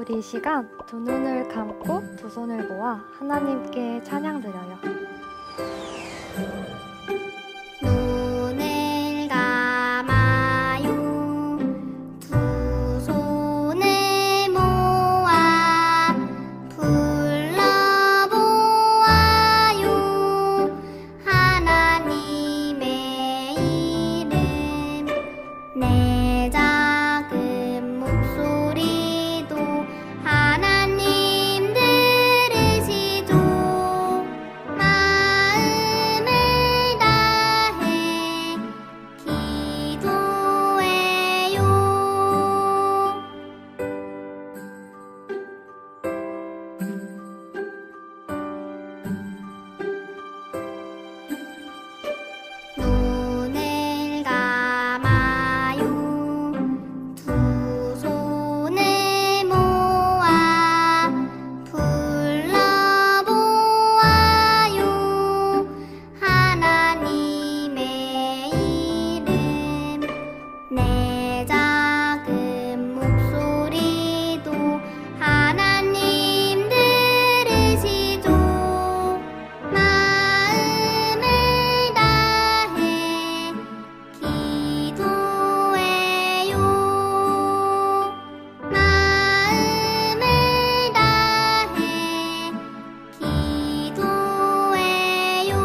우리 이 시간 두 눈을 감고 두 손을 모아 하나님께 찬양 드려요. 눈을 감아요. 두 손을 모아 불러보아요. 하나님의 이름 내 작은 목소리도 하나님 들으시죠. 마음을 다해 기도해요. 눈을 감아요. 두 손을 모아 불러보아요. 하나님의 이름 내 작은 목소리도 하나님 들으시죠. 마음을 다해 기도해요. 마음을 다해 기도해요.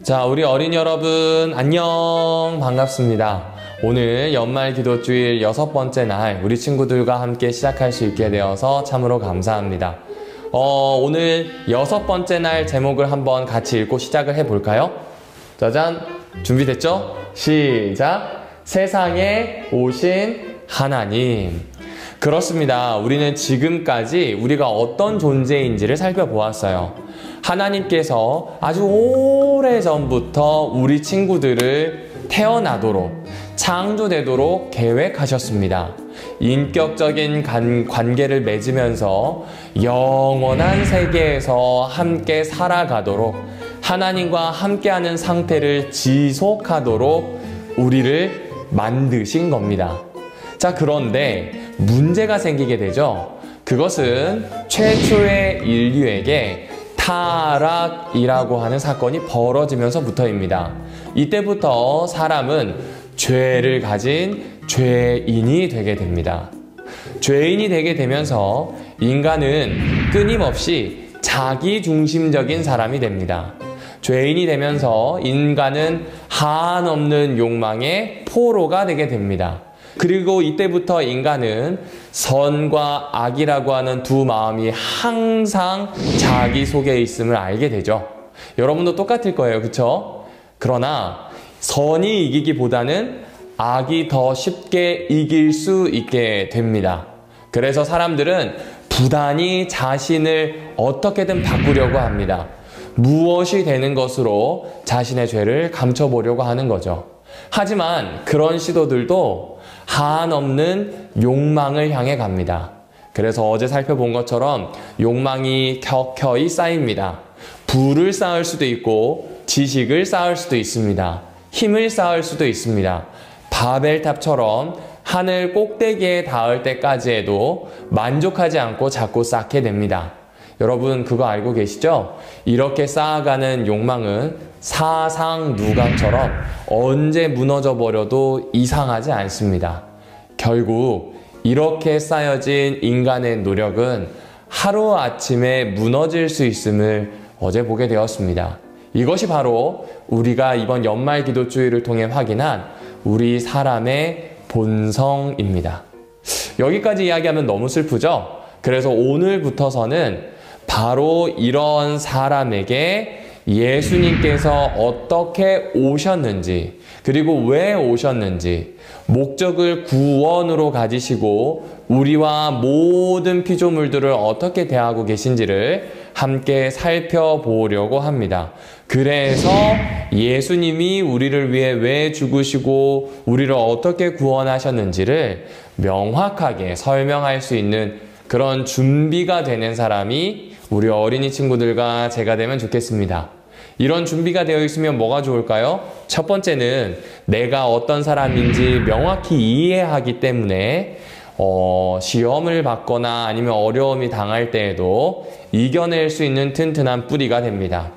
자, 우리 어린이 여러분 안녕, 반갑습니다. 오늘 연말 기도주일 6번째 날 우리 친구들과 함께 시작할 수 있게 되어서 참으로 감사합니다. 오늘 6번째 날 제목을 한번 같이 읽고 시작을 해볼까요? 짜잔, 준비됐죠? 시작! 세상에 오신 하나님. 그렇습니다. 우리는 지금까지 우리가 어떤 존재인지를 살펴보았어요. 하나님께서 아주 오래전부터 우리 친구들을 태어나도록, 창조되도록 계획하셨습니다. 인격적인 관계를 맺으면서 영원한 세계에서 함께 살아가도록, 하나님과 함께하는 상태를 지속하도록 우리를 만드신 겁니다. 자, 그런데 문제가 생기게 되죠. 그것은 최초의 인류에게 타락이라고 하는 사건이 벌어지면서부터입니다. 이때부터 사람은 죄를 가진 죄인이 되게 됩니다. 죄인이 되게 되면서 인간은 끊임없이 자기중심적인 사람이 됩니다. 죄인이 되면서 인간은 한없는 욕망의 포로가 되게 됩니다. 그리고 이때부터 인간은 선과 악이라고 하는 두 마음이 항상 자기 속에 있음을 알게 되죠. 여러분도 똑같을 거예요, 그쵸? 그러나 선이 이기기보다는 악이 더 쉽게 이길 수 있게 됩니다. 그래서 사람들은 부단히 자신을 어떻게든 바꾸려고 합니다. 무엇이 되는 것으로 자신의 죄를 감춰보려고 하는 거죠. 하지만 그런 시도들도 한없는 욕망을 향해 갑니다. 그래서 어제 살펴본 것처럼 욕망이 켜켜이 쌓입니다. 부를 쌓을 수도 있고 지식을 쌓을 수도 있습니다. 힘을 쌓을 수도 있습니다. 바벨탑처럼 하늘 꼭대기에 닿을 때까지 해도 만족하지 않고 자꾸 쌓게 됩니다. 여러분 그거 알고 계시죠? 이렇게 쌓아가는 욕망은 사상 누각처럼 언제 무너져 버려도 이상하지 않습니다. 결국 이렇게 쌓여진 인간의 노력은 하루아침에 무너질 수 있음을 어제 보게 되었습니다. 이것이 바로 우리가 이번 연말 기도주의를 통해 확인한 우리 사람의 본성입니다. 여기까지 이야기하면 너무 슬프죠? 그래서 오늘부터서는 바로 이런 사람에게 예수님께서 어떻게 오셨는지, 그리고 왜 오셨는지, 목적을 구원으로 가지시고 우리와 모든 피조물들을 어떻게 대하고 계신지를 함께 살펴보려고 합니다. 그래서 예수님이 우리를 위해 왜 죽으시고 우리를 어떻게 구원하셨는지를 명확하게 설명할 수 있는 그런 준비가 되는 사람이 우리 어린이 친구들과 제가 되면 좋겠습니다. 이런 준비가 되어 있으면 뭐가 좋을까요? 첫 번째는 내가 어떤 사람인지 명확히 이해하기 때문에 시험을 받거나 아니면 어려움이 당할 때에도 이겨낼 수 있는 튼튼한 뿌리가 됩니다.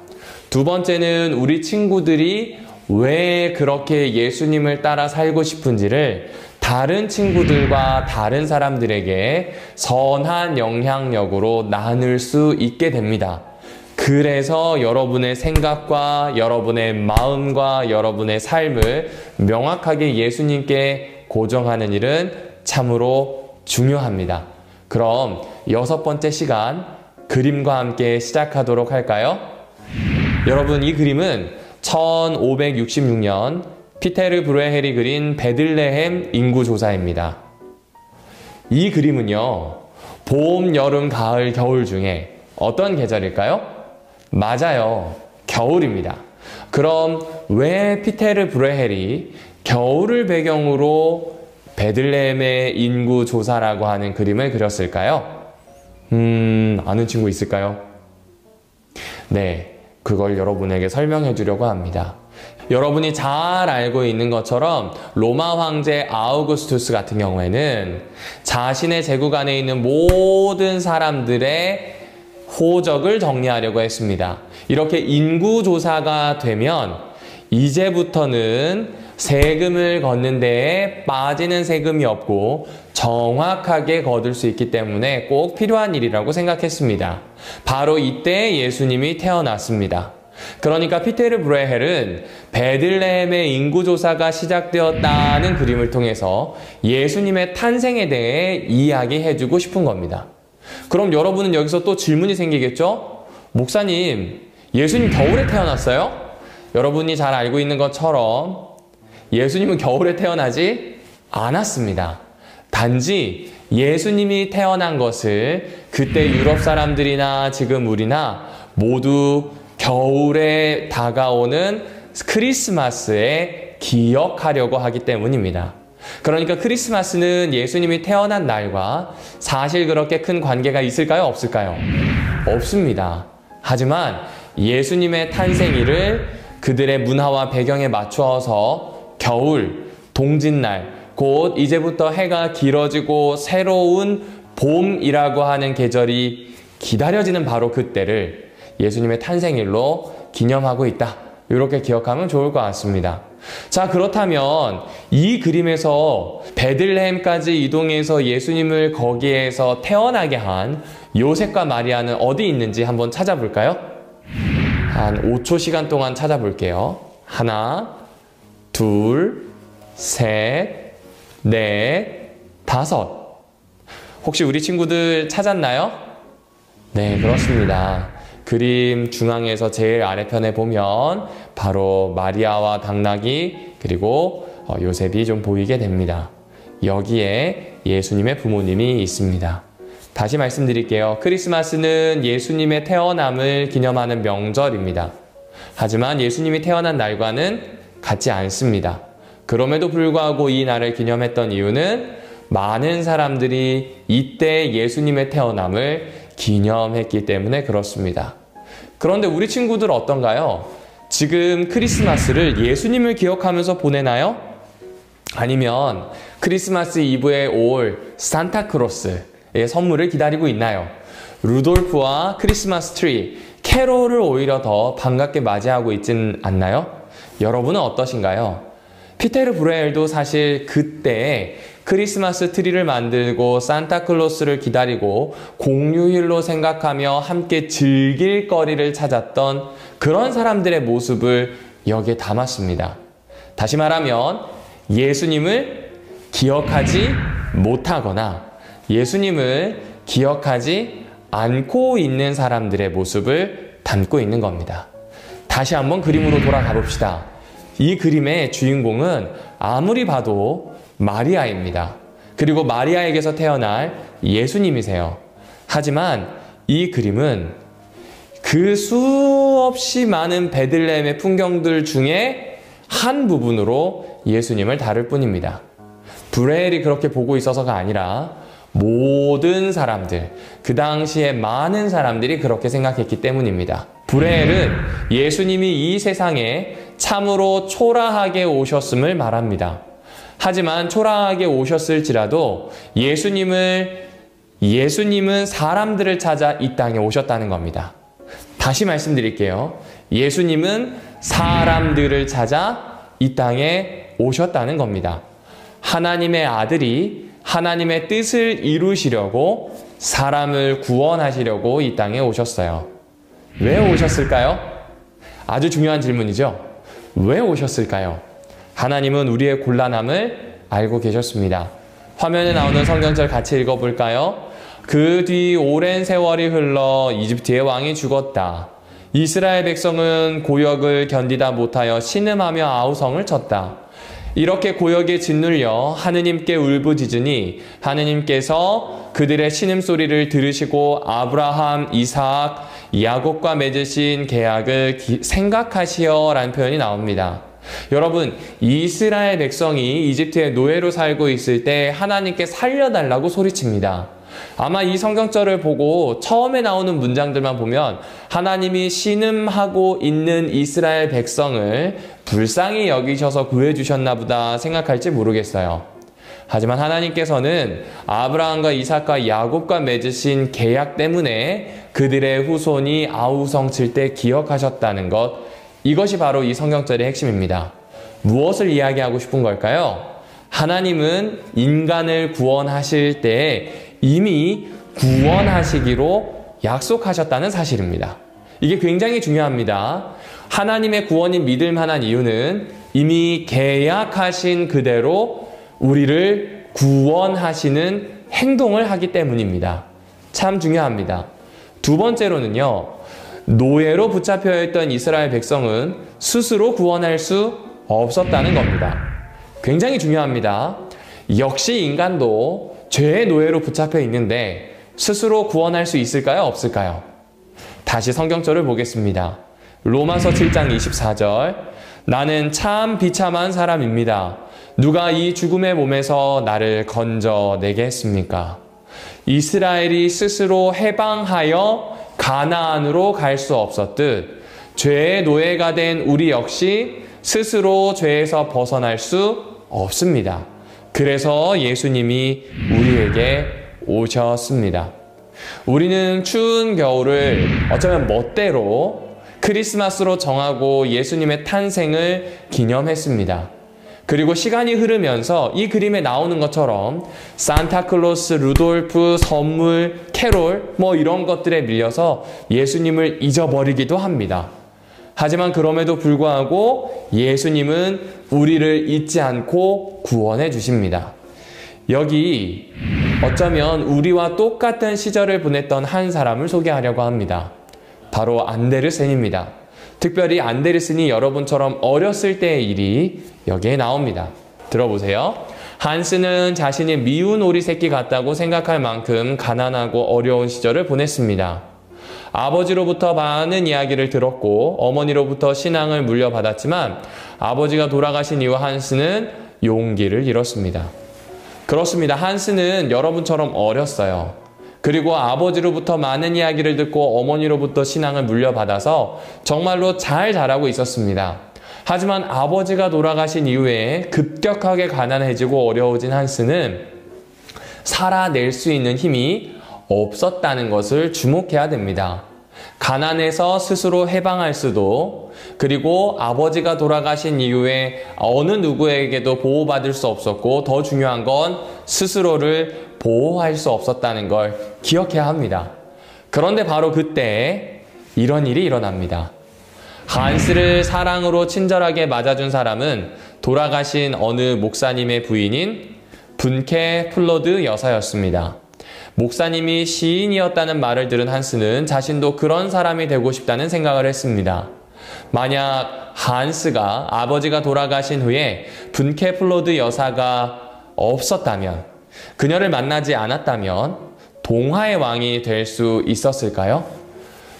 두 번째는 우리 친구들이 왜 그렇게 예수님을 따라 살고 싶은지를 다른 친구들과 다른 사람들에게 선한 영향력으로 나눌 수 있게 됩니다. 그래서 여러분의 생각과 여러분의 마음과 여러분의 삶을 명확하게 예수님께 고정하는 일은 참으로 중요합니다. 그럼 6번째 시간 그림과 함께 시작하도록 할까요? 여러분, 이 그림은 1566년 피테르 브레헬이 그린 베들레헴 인구조사입니다. 이 그림은요, 봄, 여름, 가을, 겨울 중에 어떤 계절일까요? 맞아요. 겨울입니다. 그럼 왜 피테르 브레헬이 겨울을 배경으로 베들레헴의 인구조사라고 하는 그림을 그렸을까요? 아는 친구 있을까요? 네, 그걸 여러분에게 설명해 주려고 합니다. 여러분이 잘 알고 있는 것처럼 로마 황제 아우구스투스 같은 경우에는 자신의 제국 안에 있는 모든 사람들의 호적을 정리하려고 했습니다. 이렇게 인구조사가 되면 이제부터는 세금을 걷는 데에 빠지는 세금이 없고 정확하게 거둘 수 있기 때문에 꼭 필요한 일이라고 생각했습니다. 바로 이때 예수님이 태어났습니다. 그러니까 피테르 브레헬은 베들레헴의 인구조사가 시작되었다는 그림을 통해서 예수님의 탄생에 대해 이야기해주고 싶은 겁니다. 그럼 여러분은 여기서 또 질문이 생기겠죠? 목사님, 예수님 겨울에 태어났어요? 여러분이 잘 알고 있는 것처럼 예수님은 겨울에 태어나지 않았습니다. 단지 예수님이 태어난 것을 그때 유럽 사람들이나 지금 우리나 모두 겨울에 다가오는 크리스마스에 기억하려고 하기 때문입니다. 그러니까 크리스마스는 예수님이 태어난 날과 사실 그렇게 큰 관계가 있을까요? 없을까요? 없습니다. 하지만 예수님의 탄생일을 그들의 문화와 배경에 맞추어서 겨울, 동짓날, 곧 이제부터 해가 길어지고 새로운 봄이라고 하는 계절이 기다려지는 바로 그때를 예수님의 탄생일로 기념하고 있다. 이렇게 기억하면 좋을 것 같습니다. 자, 그렇다면 이 그림에서 베들레헴까지 이동해서 예수님을 거기에서 태어나게 한 요셉과 마리아는 어디 있는지 한번 찾아볼까요? 한 5초 시간 동안 찾아볼게요. 하나, 둘, 셋, 넷, 다섯. 혹시 우리 친구들 찾았나요? 네, 그렇습니다. 그림 중앙에서 제일 아래편에 보면 바로 마리아와 당나귀 그리고 요셉이 좀 보이게 됩니다. 여기에 예수님의 부모님이 있습니다. 다시 말씀드릴게요. 크리스마스는 예수님의 태어남을 기념하는 명절입니다. 하지만 예수님이 태어난 날과는 같지 않습니다. 그럼에도 불구하고 이 날을 기념했던 이유는 많은 사람들이 이때 예수님의 태어남을 기념했기 때문에 그렇습니다. 그런데 우리 친구들 어떤가요? 지금 크리스마스를 예수님을 기억하면서 보내나요? 아니면 크리스마스 이브에 올 산타크로스의 선물을 기다리고 있나요? 루돌프와 크리스마스 트리, 캐롤을 오히려 더 반갑게 맞이하고 있진 않나요? 여러분은 어떠신가요? 피테르 브레헬도 사실 그때 크리스마스 트리를 만들고 산타클로스를 기다리고 공휴일로 생각하며 함께 즐길 거리를 찾았던 그런 사람들의 모습을 여기에 담았습니다. 다시 말하면 예수님을 기억하지 못하거나 예수님을 기억하지 않고 있는 사람들의 모습을 담고 있는 겁니다. 다시 한번 그림으로 돌아가 봅시다. 이 그림의 주인공은 아무리 봐도 마리아입니다. 그리고 마리아에게서 태어날 예수님이세요. 하지만 이 그림은 그 수없이 많은 베들레헴의 풍경들 중에 한 부분으로 예수님을 다룰 뿐입니다. 브레헬이 그렇게 보고 있어서가 아니라 모든 사람들, 그 당시에 많은 사람들이 그렇게 생각했기 때문입니다. 브레헬은 예수님이 이 세상에 참으로 초라하게 오셨음을 말합니다. 하지만 초라하게 오셨을지라도 예수님은 사람들을 찾아 이 땅에 오셨다는 겁니다. 다시 말씀드릴게요. 예수님은 사람들을 찾아 이 땅에 오셨다는 겁니다. 하나님의 아들이 하나님의 뜻을 이루시려고 사람을 구원하시려고 이 땅에 오셨어요. 왜 오셨을까요? 아주 중요한 질문이죠. 왜 오셨을까요? 하나님은 우리의 곤란함을 알고 계셨습니다. 화면에 나오는 성경절 같이 읽어볼까요? 그 뒤 오랜 세월이 흘러 이집트의 왕이 죽었다. 이스라엘 백성은 고역을 견디다 못하여 신음하며 아우성을 쳤다. 이렇게 고역에 짓눌려 하느님께 울부짖으니 하느님께서 그들의 신음소리를 들으시고 아브라함, 이삭, 야곱과 맺으신 계약을 생각하시어 라는 표현이 나옵니다. 여러분, 이스라엘 백성이 이집트의 노예로 살고 있을 때 하나님께 살려달라고 소리칩니다. 아마 이 성경절을 보고 처음에 나오는 문장들만 보면 하나님이 신음하고 있는 이스라엘 백성을 불쌍히 여기셔서 구해주셨나 보다 생각할지 모르겠어요. 하지만 하나님께서는 아브라함과 이삭과 야곱과 맺으신 계약 때문에 그들의 후손이 아우성 칠 때 기억하셨다는 것, 이것이 바로 이 성경절의 핵심입니다. 무엇을 이야기하고 싶은 걸까요? 하나님은 인간을 구원하실 때 이미 구원하시기로 약속하셨다는 사실입니다. 이게 굉장히 중요합니다. 하나님의 구원이 믿을 만한 이유는 이미 계약하신 그대로 우리를 구원하시는 행동을 하기 때문입니다. 참 중요합니다. 두 번째로는요, 노예로 붙잡혀 있던 이스라엘 백성은 스스로 구원할 수 없었다는 겁니다. 굉장히 중요합니다. 역시 인간도 죄의 노예로 붙잡혀 있는데 스스로 구원할 수 있을까요? 없을까요? 다시 성경절을 보겠습니다. 로마서 7장 24절, 나는 참 비참한 사람입니다. 누가 이 죽음의 몸에서 나를 건져내게 했습니까? 이스라엘이 스스로 해방하여 가나안으로 갈 수 없었듯 죄의 노예가 된 우리 역시 스스로 죄에서 벗어날 수 없습니다. 그래서 예수님이 우리에게 오셨습니다. 우리는 추운 겨울을 어쩌면 멋대로 크리스마스로 정하고 예수님의 탄생을 기념했습니다. 그리고 시간이 흐르면서 이 그림에 나오는 것처럼 산타클로스, 루돌프, 선물, 캐롤 이런 것들에 밀려서 예수님을 잊어버리기도 합니다. 하지만 그럼에도 불구하고 예수님은 우리를 잊지 않고 구원해 주십니다. 여기 어쩌면 우리와 똑같은 시절을 보냈던 한 사람을 소개하려고 합니다. 바로 안데르센입니다. 특별히 안데르센이 여러분처럼 어렸을 때의 일이 여기에 나옵니다. 들어보세요. 한스는 자신이 미운 오리 새끼 같다고 생각할 만큼 가난하고 어려운 시절을 보냈습니다. 아버지로부터 많은 이야기를 들었고 어머니로부터 신앙을 물려받았지만 아버지가 돌아가신 이후 한스는 용기를 잃었습니다. 그렇습니다. 한스는 여러분처럼 어렸어요. 그리고 아버지로부터 많은 이야기를 듣고 어머니로부터 신앙을 물려받아서 정말로 잘 자라고 있었습니다. 하지만 아버지가 돌아가신 이후에 급격하게 가난해지고 어려워진 한스는 살아낼 수 있는 힘이 없었다는 것을 주목해야 됩니다. 가난해서 스스로 해방할 수도, 그리고 아버지가 돌아가신 이후에 어느 누구에게도 보호받을 수 없었고, 더 중요한 건 스스로를 보호할 수 없었다는 걸 기억해야 합니다. 그런데 바로 그때 이런 일이 일어납니다. 한스를 사랑으로 친절하게 맞아준 사람은 돌아가신 어느 목사님의 부인인 분케 플로드 여사였습니다. 목사님이 시인이었다는 말을 들은 한스는 자신도 그런 사람이 되고 싶다는 생각을 했습니다. 만약 한스가 아버지가 돌아가신 후에 분케 플로드 여사가 없었다면, 그녀를 만나지 않았다면 동화의 왕이 될 수 있었을까요?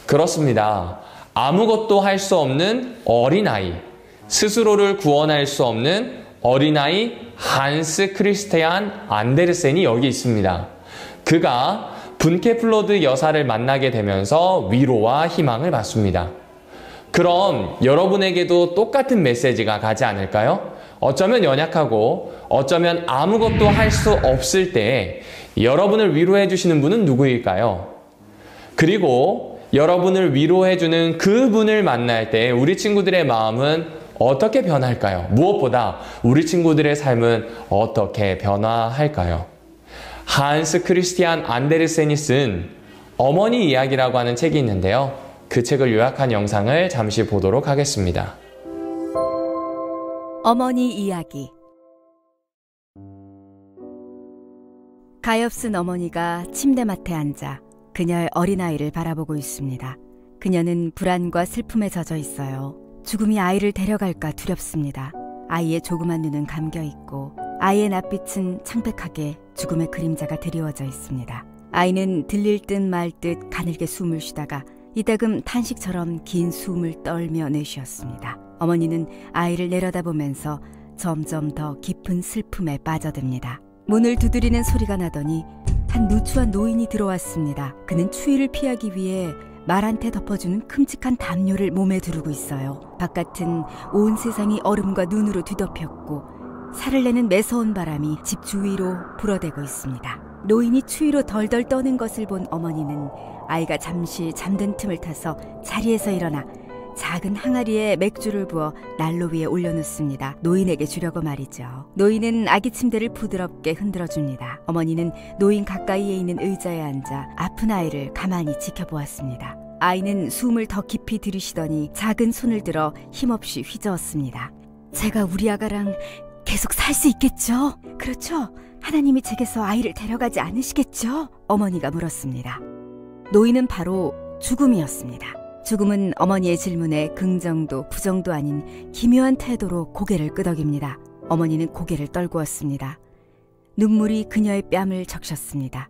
그렇습니다. 아무것도 할 수 없는 어린아이, 스스로를 구원할 수 없는 어린아이 한스 크리스티안 안데르센이 여기 있습니다. 그가 분케 플로드 여사를 만나게 되면서 위로와 희망을 받습니다. 그럼 여러분에게도 똑같은 메시지가 가지 않을까요? 어쩌면 연약하고 어쩌면 아무것도 할 수 없을 때 여러분을 위로해 주시는 분은 누구일까요? 그리고 여러분을 위로해 주는 그분을 만날 때 우리 친구들의 마음은 어떻게 변할까요? 무엇보다 우리 친구들의 삶은 어떻게 변화할까요? 한스 크리스티안 안데르센이 쓴 어머니 이야기라고 하는 책이 있는데요. 그 책을 요약한 영상을 잠시 보도록 하겠습니다. 어머니 이야기. 가엾은 어머니가 침대맡에 앉아 그녀의 어린아이를 바라보고 있습니다. 그녀는 불안과 슬픔에 젖어 있어요. 죽음이 아이를 데려갈까 두렵습니다. 아이의 조그만 눈은 감겨있고 아이의 낯빛은 창백하게 죽음의 그림자가 드리워져 있습니다. 아이는 들릴 듯 말 듯 가늘게 숨을 쉬다가 이따금 탄식처럼 긴 숨을 떨며 내쉬었습니다. 어머니는 아이를 내려다보면서 점점 더 깊은 슬픔에 빠져듭니다. 문을 두드리는 소리가 나더니 한 누추한 노인이 들어왔습니다. 그는 추위를 피하기 위해 말한테 덮어주는 큼직한 담요를 몸에 두르고 있어요. 바깥은 온 세상이 얼음과 눈으로 뒤덮였고 살을 내는 매서운 바람이 집 주위로 불어대고 있습니다. 노인이 추위로 덜덜 떠는 것을 본 어머니는 아이가 잠시 잠든 틈을 타서 자리에서 일어나 작은 항아리에 맥주를 부어 난로 위에 올려놓습니다. 노인에게 주려고 말이죠. 노인은 아기 침대를 부드럽게 흔들어줍니다. 어머니는 노인 가까이에 있는 의자에 앉아 아픈 아이를 가만히 지켜보았습니다. 아이는 숨을 더 깊이 들이쉬더니 작은 손을 들어 힘없이 휘저었습니다. 제가 우리 아가랑 계속 살 수 있겠죠? 그렇죠? 하나님이 제게서 아이를 데려가지 않으시겠죠? 어머니가 물었습니다. 노인은 바로 죽음이었습니다. 죽음은 어머니의 질문에 긍정도 부정도 아닌 기묘한 태도로 고개를 끄덕입니다. 어머니는 고개를 떨구었습니다. 눈물이 그녀의 뺨을 적셨습니다.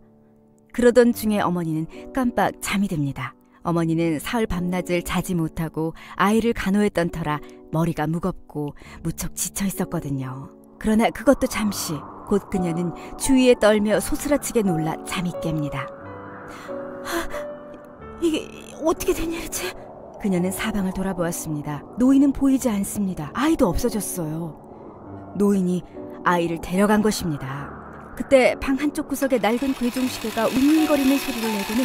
그러던 중에 어머니는 깜빡 잠이 듭니다. 어머니는 사흘 밤낮을 자지 못하고 아이를 간호했던 터라 머리가 무겁고 무척 지쳐 있었거든요. 그러나 그것도 잠시, 곧 그녀는 추위에 떨며 소스라치게 놀라 잠이 깹니다. 이게 어떻게 된 일이지? 그녀는 사방을 돌아보았습니다. 노인은 보이지 않습니다. 아이도 없어졌어요. 노인이 아이를 데려간 것입니다. 그때 방 한쪽 구석에 낡은 괴종시계가 윙윙거리는 소리를 내고는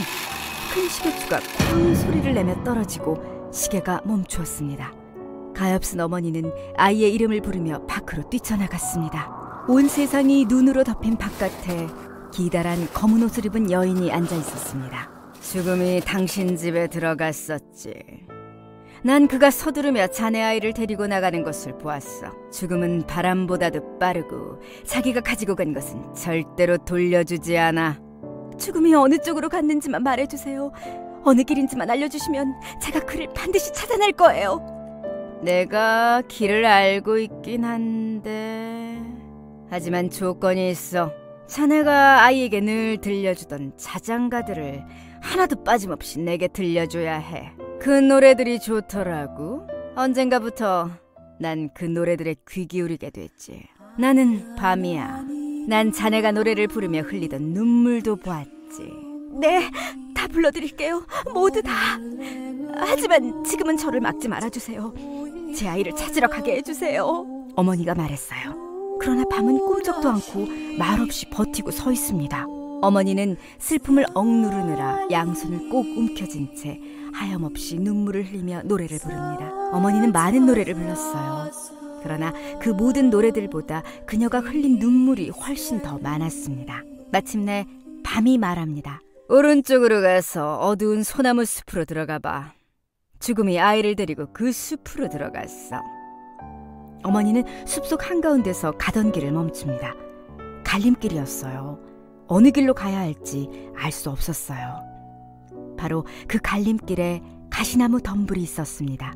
큰 시계추가 쾅 소리를 내며 떨어지고 시계가 멈추었습니다. 가엾은 어머니는 아이의 이름을 부르며 밖으로 뛰쳐나갔습니다. 온 세상이 눈으로 덮인 바깥에 기다란 검은 옷을 입은 여인이 앉아 있었습니다. 죽음이 당신 집에 들어갔었지. 난 그가 서두르며 자네 아이를 데리고 나가는 것을 보았어. 죽음은 바람보다도 빠르고 자기가 가지고 간 것은 절대로 돌려주지 않아. 죽음이 어느 쪽으로 갔는지만 말해주세요. 어느 길인지만 알려주시면 제가 그를 반드시 찾아낼 거예요. 내가 길을 알고 있긴 한데... 하지만 조건이 있어. 자네가 아이에게 늘 들려주던 자장가들을 하나도 빠짐없이 내게 들려줘야 해. 그 노래들이 좋더라고. 언젠가부터 난 그 노래들에 귀 기울이게 됐지. 나는 밤이야. 난 자네가 노래를 부르며 흘리던 눈물도 보았지. 네, 다 불러드릴게요. 모두 다. 하지만 지금은 저를 막지 말아주세요. 제 아이를 찾으러 가게 해주세요. 어머니가 말했어요. 그러나 밤은 꿈쩍도 않고 말없이 버티고 서 있습니다. 어머니는 슬픔을 억누르느라 양손을 꼭 움켜쥔 채 하염없이 눈물을 흘리며 노래를 부릅니다. 어머니는 많은 노래를 불렀어요. 그러나 그 모든 노래들보다 그녀가 흘린 눈물이 훨씬 더 많았습니다. 마침내 밤이 말합니다. 오른쪽으로 가서 어두운 소나무 숲으로 들어가 봐. 죽음이 아이를 데리고 그 숲으로 들어갔어. 어머니는 숲속 한가운데서 가던 길을 멈춥니다. 갈림길이었어요. 어느 길로 가야 할지 알 수 없었어요. 바로 그 갈림길에 가시나무 덤불이 있었습니다.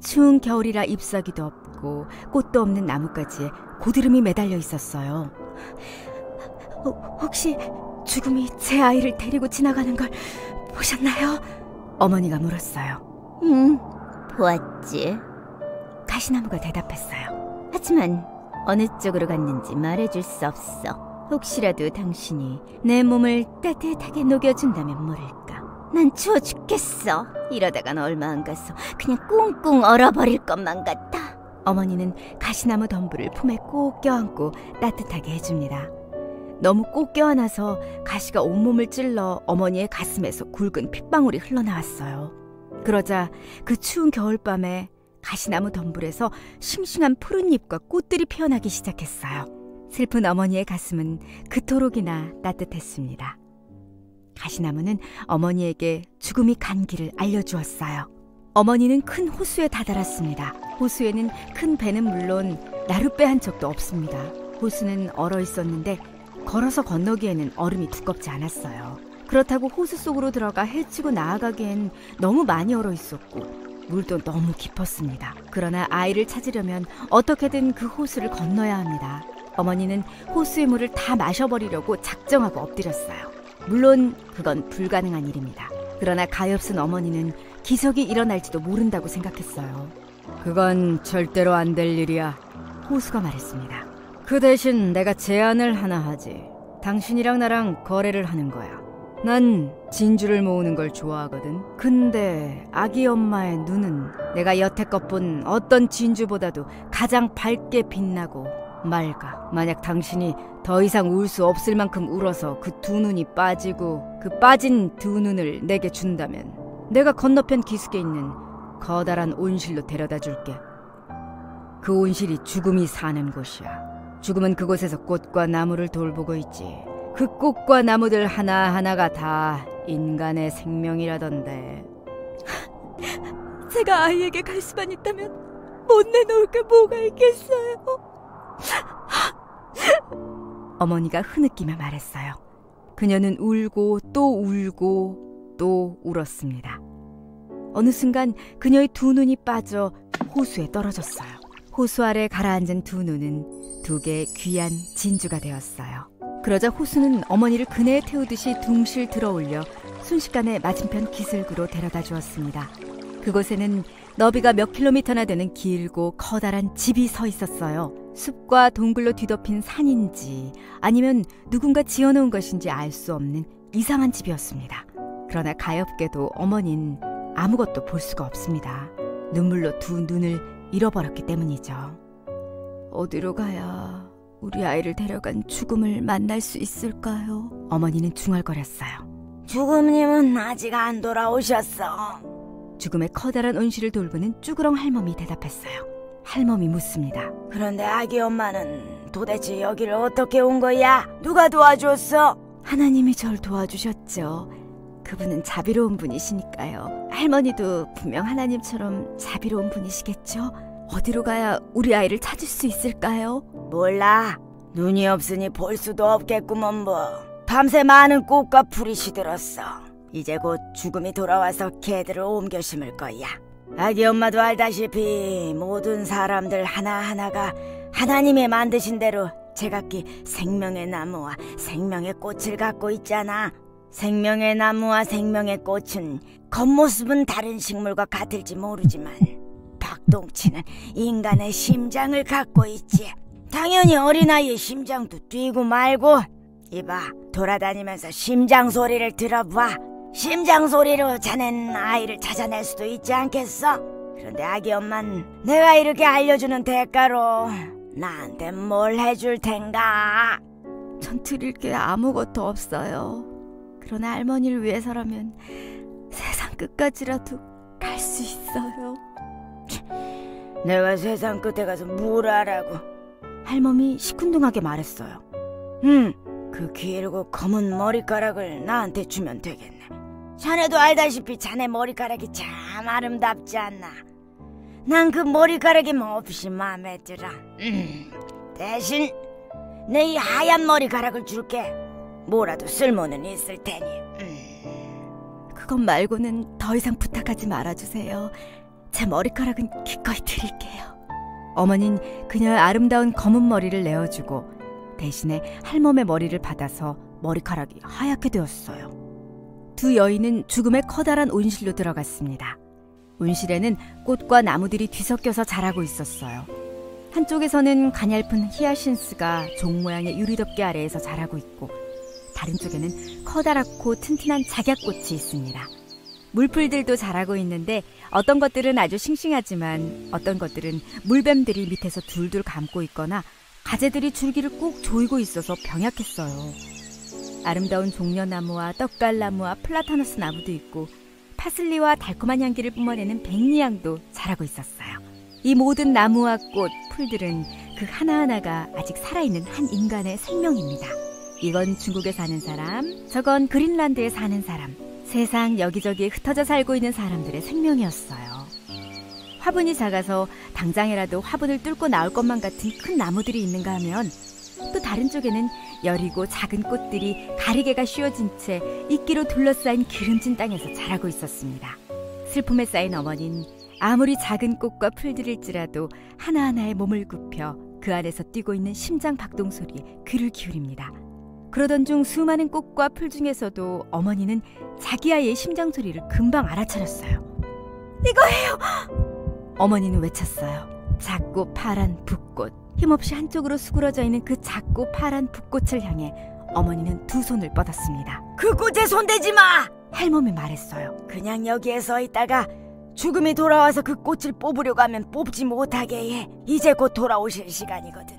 추운 겨울이라 잎사귀도 없고 꽃도 없는 나뭇가지에 고드름이 매달려 있었어요. 혹시 죽음이 제 아이를 데리고 지나가는 걸 보셨나요? 어머니가 물었어요. 보았지. 가시나무가 대답했어요. 하지만 어느 쪽으로 갔는지 말해줄 수 없어. 혹시라도 당신이 내 몸을 따뜻하게 녹여준다면 모를까. 난 추워 죽겠어. 이러다간 얼마 안 가서 그냥 꿍꿍 얼어버릴 것만 같아. 어머니는 가시나무 덤불을 품에 꼭 껴안고 따뜻하게 해줍니다. 너무 꼭 껴안아서 가시가 온몸을 찔러 어머니의 가슴에서 굵은 핏방울이 흘러나왔어요. 그러자 그 추운 겨울밤에 가시나무 덤불에서 싱싱한 푸른 잎과 꽃들이 피어나기 시작했어요. 슬픈 어머니의 가슴은 그토록이나 따뜻했습니다. 가시나무는 어머니에게 죽음이 간 길을 알려주었어요. 어머니는 큰 호수에 다다랐습니다. 호수에는 큰 배는 물론 나룻배 한 척도 없습니다. 호수는 얼어 있었는데 걸어서 건너기에는 얼음이 두껍지 않았어요. 그렇다고 호수 속으로 들어가 헤치고 나아가기엔 너무 많이 얼어 있었고 물도 너무 깊었습니다. 그러나 아이를 찾으려면 어떻게든 그 호수를 건너야 합니다. 어머니는 호수의 물을 다 마셔버리려고 작정하고 엎드렸어요. 물론 그건 불가능한 일입니다. 그러나 가엾은 어머니는 기적이 일어날지도 모른다고 생각했어요. 그건 절대로 안 될 일이야. 호수가 말했습니다. 그 대신 내가 제안을 하나 하지. 당신이랑 나랑 거래를 하는 거야. 난 진주를 모으는 걸 좋아하거든. 근데 아기 엄마의 눈은 내가 여태껏 본 어떤 진주보다도 가장 밝게 빛나고 맑아. 만약 당신이 더 이상 울 수 없을 만큼 울어서 그 두 눈이 빠지고 그 빠진 두 눈을 내게 준다면 내가 건너편 기슭에 있는 커다란 온실로 데려다 줄게. 그 온실이 죽음이 사는 곳이야. 죽음은 그곳에서 꽃과 나무를 돌보고 있지. 그 꽃과 나무들 하나하나가 다 인간의 생명이라던데. 제가 아이에게 갈 수만 있다면 못 내놓을 게 뭐가 있겠어요. 어머니가 흐느끼며 말했어요. 그녀는 울고 또 울고 또 울었습니다. 어느 순간 그녀의 두 눈이 빠져 호수에 떨어졌어요. 호수 아래 가라앉은 두 눈은 두 개의 귀한 진주가 되었어요. 그러자 호수는 어머니를 그네에 태우듯이 둥실 들어올려 순식간에 맞은편 기슭으로 데려다 주었습니다. 그곳에는 너비가 몇 킬로미터나 되는 길고 커다란 집이 서 있었어요. 숲과 동굴로 뒤덮인 산인지 아니면 누군가 지어놓은 것인지 알 수 없는 이상한 집이었습니다. 그러나 가엾게도 어머니는 아무것도 볼 수가 없습니다. 눈물로 두 눈을 잃어버렸기 때문이죠. 어디로 가야 우리 아이를 데려간 죽음을 만날 수 있을까요? 어머니는 중얼거렸어요. 죽음님은 아직 안 돌아오셨어. 죽음의 커다란 온실을 돌보는 쭈그렁 할멈이 대답했어요. 할멈이 묻습니다. 그런데 아기 엄마는 도대체 여기를 어떻게 온 거야? 누가 도와줬어? 하나님이 절 도와주셨죠. 그분은 자비로운 분이시니까요. 할머니도 분명 하나님처럼 자비로운 분이시겠죠? 어디로 가야 우리 아이를 찾을 수 있을까요? 몰라. 눈이 없으니 볼 수도 없겠구먼 뭐. 밤새 많은 꽃과 풀이 시들었어. 이제 곧 죽음이 돌아와서 개들을 옮겨 심을 거야. 아기 엄마도 알다시피 모든 사람들 하나하나가 하나님의 만드신 대로 제각기 생명의 나무와 생명의 꽃을 갖고 있잖아. 생명의 나무와 생명의 꽃은 겉모습은 다른 식물과 같을지 모르지만 박동치는 인간의 심장을 갖고 있지. 당연히 어린아이의 심장도 뛰고 말고. 이봐, 돌아다니면서 심장 소리를 들어봐. 심장 소리로 자넨 아이를 찾아낼 수도 있지 않겠어? 그런데 아기 엄만 내가 이렇게 알려주는 대가로 나한테 뭘 해줄 텐가? 전 드릴 게 아무것도 없어요. 그러나 할머니를 위해서라면 세상 끝까지라도 갈 수 있어요. 내가 세상 끝에 가서 뭘 하라고? 할멈이 시큰둥하게 말했어요. 그 길고 검은 머리카락을 나한테 주면 되겠네. 자네도 알다시피 자네 머리카락이 참 아름답지 않나? 난 그 머리카락이 몹시 마음에 들어. 대신 내 이 하얀 머리카락을 줄게. 뭐라도 쓸모는 있을 테니. 그것 말고는 더 이상 부탁하지 말아주세요. 제 머리카락은 기꺼이 드릴게요. 어머니는 그녀의 아름다운 검은 머리를 내어주고 대신에 할멈의 머리를 받아서 머리카락이 하얗게 되었어요. 두 여인은 죽음의 커다란 온실로 들어갔습니다. 온실에는 꽃과 나무들이 뒤섞여서 자라고 있었어요. 한쪽에서는 가냘픈 히아신스가 종 모양의 유리덮개 아래에서 자라고 있고 다른 쪽에는 커다랗고 튼튼한 작약꽃이 있습니다. 물풀들도 자라고 있는데 어떤 것들은 아주 싱싱하지만 어떤 것들은 물뱀들이 밑에서 둘둘 감고 있거나 가재들이 줄기를 꾹 조이고 있어서 병약했어요. 아름다운 종려나무와 떡갈나무와 플라타너스 나무도 있고 파슬리와 달콤한 향기를 뿜어내는 백리향도 자라고 있었어요. 이 모든 나무와 꽃, 풀들은 그 하나하나가 아직 살아있는 한 인간의 생명입니다. 이건 중국에 사는 사람, 저건 그린란드에 사는 사람, 세상 여기저기에 흩어져 살고 있는 사람들의 생명이었어요. 화분이 작아서 당장이라도 화분을 뚫고 나올 것만 같은 큰 나무들이 있는가 하면 또 다른 쪽에는 여리고 작은 꽃들이 가리개가 씌워진 채 이끼로 둘러싸인 기름진 땅에서 자라고 있었습니다. 슬픔에 쌓인 어머니는 아무리 작은 꽃과 풀들일지라도 하나하나의 몸을 굽혀 그 안에서 뛰고 있는 심장 박동 소리에 귀를 기울입니다. 그러던 중 수많은 꽃과 풀 중에서도 어머니는 자기 아이의 심장 소리를 금방 알아차렸어요. 이거예요! 어머니는 외쳤어요. 작고 파란 붓꽃. 힘없이 한쪽으로 수그러져 있는 그 작고 파란 붓꽃을 향해 어머니는 두 손을 뻗었습니다. 그 꽃에 손대지 마! 할멈이 말했어요. 그냥 여기에 서 있다가 죽음이 돌아와서 그 꽃을 뽑으려고 하면 뽑지 못하게 해. 이제 곧 돌아오실 시간이거든.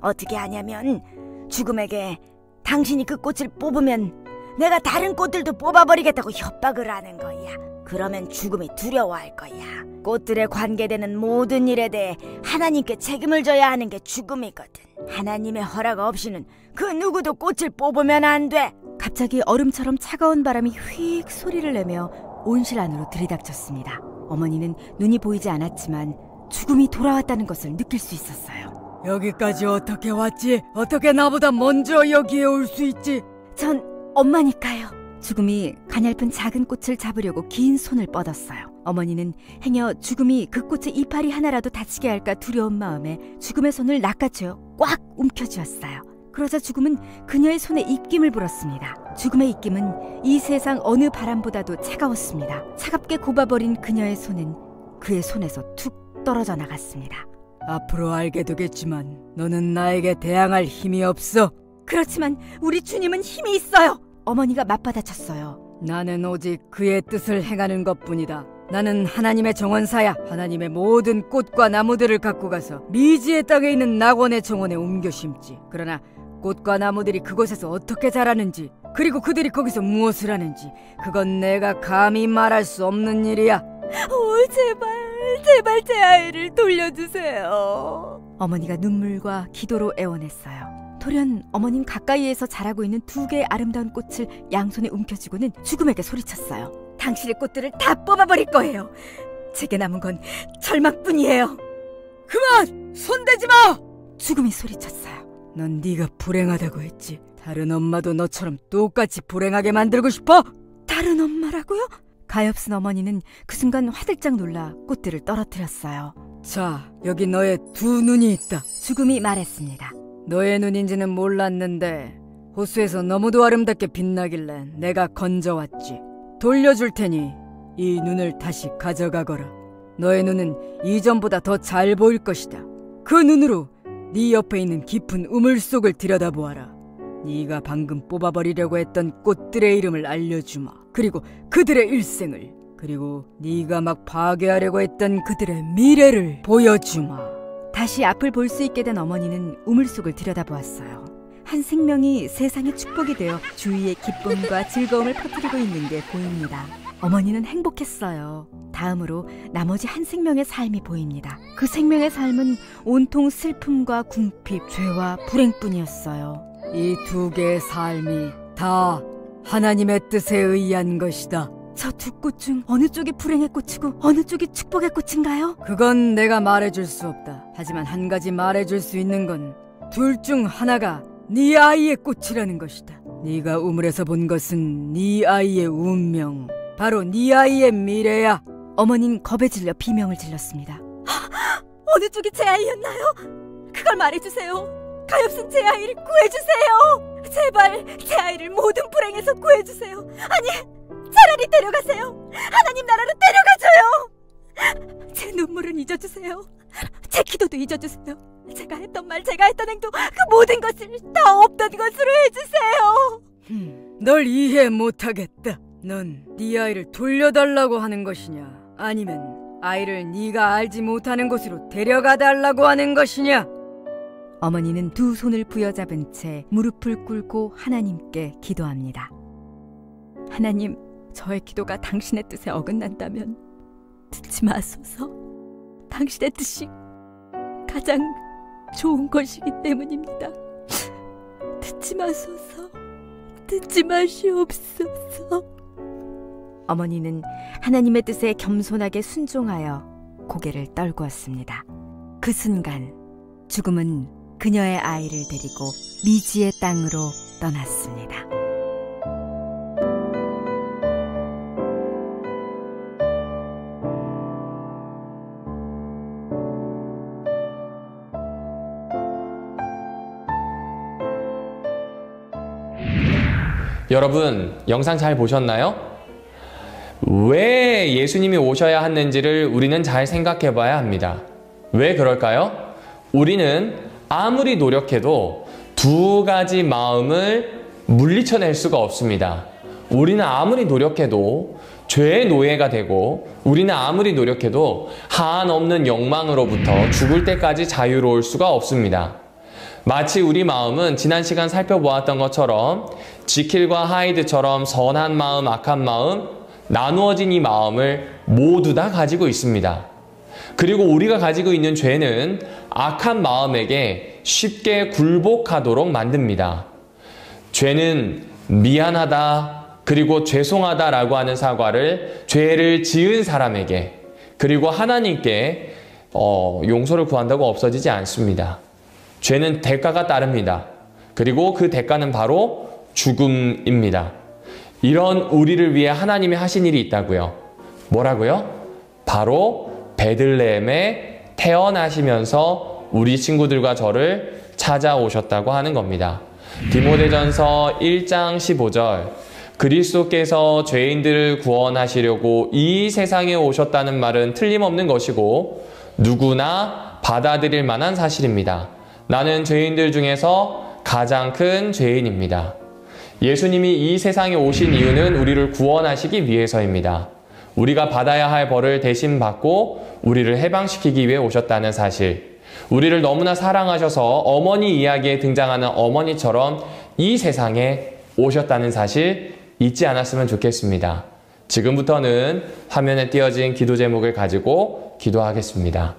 어떻게 하냐면 죽음에게 당신이 그 꽃을 뽑으면 내가 다른 꽃들도 뽑아버리겠다고 협박을 하는 거야. 그러면 죽음이 두려워할 거야. 꽃들에 관계되는 모든 일에 대해 하나님께 책임을 져야 하는 게 죽음이거든. 하나님의 허락 없이는 그 누구도 꽃을 뽑으면 안 돼. 갑자기 얼음처럼 차가운 바람이 휙 소리를 내며 온실 안으로 들이닥쳤습니다. 어머니는 눈이 보이지 않았지만 죽음이 돌아왔다는 것을 느낄 수 있었어요. 여기까지 어떻게 왔지? 어떻게 나보다 먼저 여기에 올 수 있지? 전 엄마니까요. 죽음이 가냘픈 작은 꽃을 잡으려고 긴 손을 뻗었어요. 어머니는 행여 죽음이 그 꽃의 이파리 하나라도 다치게 할까 두려운 마음에 죽음의 손을 낚아채어 꽉 움켜쥐었어요. 그러자 죽음은 그녀의 손에 입김을 불었습니다. 죽음의 입김은 이 세상 어느 바람보다도 차가웠습니다. 차갑게 곱아버린 그녀의 손은 그의 손에서 툭 떨어져 나갔습니다. 앞으로 알게 되겠지만 너는 나에게 대항할 힘이 없어. 그렇지만 우리 주님은 힘이 있어요. 어머니가 맞받아쳤어요. 나는 오직 그의 뜻을 행하는 것뿐이다. 나는 하나님의 정원사야. 하나님의 모든 꽃과 나무들을 갖고 가서 미지의 땅에 있는 낙원의 정원에 옮겨 심지. 그러나 꽃과 나무들이 그곳에서 어떻게 자라는지, 그리고 그들이 거기서 무엇을 하는지, 그건 내가 감히 말할 수 없는 일이야. 오, 제발 제 아이를 돌려주세요. 어머니가 눈물과 기도로 애원했어요. 돌연 어머니는 가까이에서 자라고 있는 두 개의 아름다운 꽃을 양손에 움켜쥐고는 죽음에게 소리쳤어요. 당신의 꽃들을 다 뽑아버릴 거예요. 제게 남은 건 절망뿐이에요. 그만! 손대지 마! 죽음이 소리쳤어요. 넌 네가 불행하다고 했지. 다른 엄마도 너처럼 똑같이 불행하게 만들고 싶어? 다른 엄마라고요? 가엾은 어머니는 그 순간 화들짝 놀라 꽃들을 떨어뜨렸어요. 자, 여기 너의 두 눈이 있다. 죽음이 말했습니다. 너의 눈인지는 몰랐는데 호수에서 너무도 아름답게 빛나길래 내가 건져왔지. 돌려줄 테니 이 눈을 다시 가져가거라. 너의 눈은 이전보다 더 잘 보일 것이다. 그 눈으로 네 옆에 있는 깊은 우물 속을 들여다보아라. 네가 방금 뽑아버리려고 했던 꽃들의 이름을 알려주마. 그리고 그들의 일생을, 그리고 네가 막 파괴하려고 했던 그들의 미래를 보여주마. 다시 앞을 볼 수 있게 된 어머니는 우물 속을 들여다보았어요. 한 생명이 세상의 축복이 되어 주위에 기쁨과 즐거움을 퍼뜨리고 있는 게 보입니다. 어머니는 행복했어요. 다음으로 나머지 한 생명의 삶이 보입니다. 그 생명의 삶은 온통 슬픔과 궁핍, 죄와 불행뿐이었어요. 이 두 개의 삶이 다 하나님의 뜻에 의한 것이다. 저 두 꽃 중 어느 쪽이 불행의 꽃이고 어느 쪽이 축복의 꽃인가요? 그건 내가 말해줄 수 없다. 하지만 한 가지 말해줄 수 있는 건 둘 중 하나가 네 아이의 꽃이라는 것이다. 네가 우물에서 본 것은 네 아이의 운명, 바로 네 아이의 미래야. 어머니는 겁에 질려 비명을 질렀습니다. 어느 쪽이 제 아이였나요? 그걸 말해주세요. 가엾은 제 아이를 구해주세요. 제발 제 아이를 모든 불행에서 구해주세요. 아니, 차라리 데려가세요. 하나님 나라로 데려가줘요. 제 눈물은 잊어주세요. 제 기도도 잊어주세요. 제가 했던 말, 제가 했던 행동, 그 모든 것을 다 없던 것으로 해주세요. 널 이해 못하겠다. 넌 네 아이를 돌려달라고 하는 것이냐? 아니면 아이를 네가 알지 못하는 곳으로 데려가 달라고 하는 것이냐? 어머니는 두 손을 부여잡은 채 무릎을 꿇고 하나님께 기도합니다. 하나님, 저의 기도가 당신의 뜻에 어긋난다면 듣지 마소서. 당신의 뜻이 가장 좋은 것이기 때문입니다. 듣지 마소서. 듣지 마시옵소서. 어머니는 하나님의 뜻에 겸손하게 순종하여 고개를 떨구었습니다. 그 순간 죽음은 그녀의 아이를 데리고 미지의 땅으로 떠났습니다. 여러분, 영상 잘 보셨나요? 왜 예수님이 오셔야 하는지를 우리는 잘 생각해 봐야 합니다. 왜 그럴까요? 우리는 아무리 노력해도 두 가지 마음을 물리쳐낼 수가 없습니다. 우리는 아무리 노력해도 죄의 노예가 되고, 우리는 아무리 노력해도 한없는 욕망으로부터 죽을 때까지 자유로울 수가 없습니다. 마치 우리 마음은 지난 시간 살펴보았던 것처럼 지킬과 하이드처럼 선한 마음, 악한 마음, 나누어진 이 마음을 모두 다 가지고 있습니다. 그리고 우리가 가지고 있는 죄는 악한 마음에게 쉽게 굴복하도록 만듭니다. 죄는 미안하다, 그리고 죄송하다라고 하는 사과를 죄를 지은 사람에게, 그리고 하나님께 용서를 구한다고 없어지지 않습니다. 죄는 대가가 따릅니다. 그리고 그 대가는 바로 죽음입니다. 이런 우리를 위해 하나님이 하신 일이 있다고요. 뭐라고요? 바로 베들레헴에 태어나시면서 우리 친구들과 저를 찾아오셨다고 하는 겁니다. 디모데전서 1장 15절, 그리스도께서 죄인들을 구원하시려고 이 세상에 오셨다는 말은 틀림없는 것이고 누구나 받아들일 만한 사실입니다. 나는 죄인들 중에서 가장 큰 죄인입니다. 예수님이 이 세상에 오신 이유는 우리를 구원하시기 위해서입니다. 우리가 받아야 할 벌을 대신 받고 우리를 해방시키기 위해 오셨다는 사실, 우리를 너무나 사랑하셔서 어머니 이야기에 등장하는 어머니처럼 이 세상에 오셨다는 사실 잊지 않았으면 좋겠습니다. 지금부터는 화면에 띄어진 기도 제목을 가지고 기도하겠습니다.